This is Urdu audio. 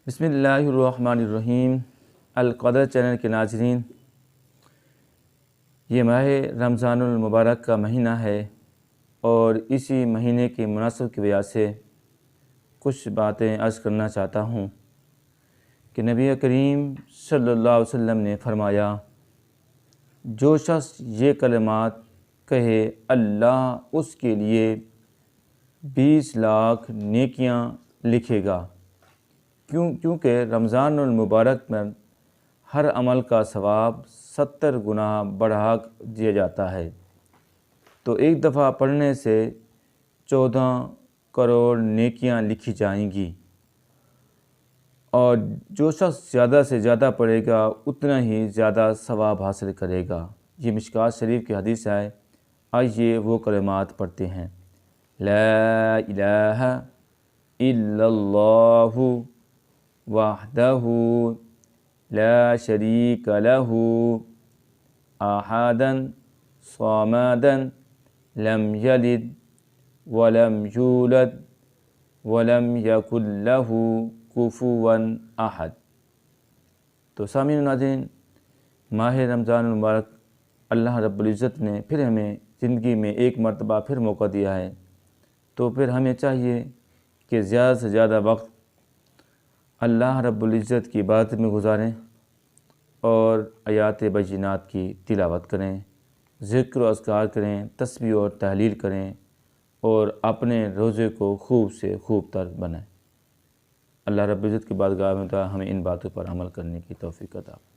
بسم اللہ الرحمن الرحیم۔ القدر چینل کے ناظرین، یہ ماہ رمضان المبارک کا مہینہ ہے اور اسی مہینے کی مناسبت کی وجہ سے کچھ باتیں عرض کرنا چاہتا ہوں کہ نبی کریم صلی اللہ علیہ وسلم نے فرمایا، جو شخص یہ کلمات کہے اللہ اس کے لیے 20 لاکھ نیکیاں لکھے گا، کیونکہ رمضان المبارک میں ہر عمل کا ثواب 70 گنا بڑھا دیا جاتا ہے، تو ایک دفعہ پڑھنے سے 14 کروڑ نیکیاں لکھی جائیں گی، اور جو شخص زیادہ سے زیادہ پڑھے گا اتنا ہی زیادہ ثواب حاصل کرے گا۔ یہ مشکوٰۃ شریف کی حدیث ہے۔ آئیے وہ کلمات پڑھتے ہیں۔ لا الہ الا اللہ وحدہ لا شریک لہ احدا صمدا لم یلد ولم یولد ولم یکن لہ کفوا احد۔ تو سامعین و ناظرین، ماہ رمضان المبارک اللہ رب العزت نے پھر ہمیں زندگی میں ایک مرتبہ پھر موقع دیا ہے، تو پھر ہمیں چاہیے کہ زیادہ سے زیادہ وقت اللہ رب العزت کی عبادت میں گزاریں اور آیات بینات کی تلاوت کریں، ذکر و اذکار کریں، تسبیح اور تحلیل کریں، اور اپنے روزے کو خوب سے خوب تر بنائیں۔ اللہ رب العزت کی بارگاہ میں ہمیں ان باتوں پر عمل کرنے کی توفیق عطا فرمائے۔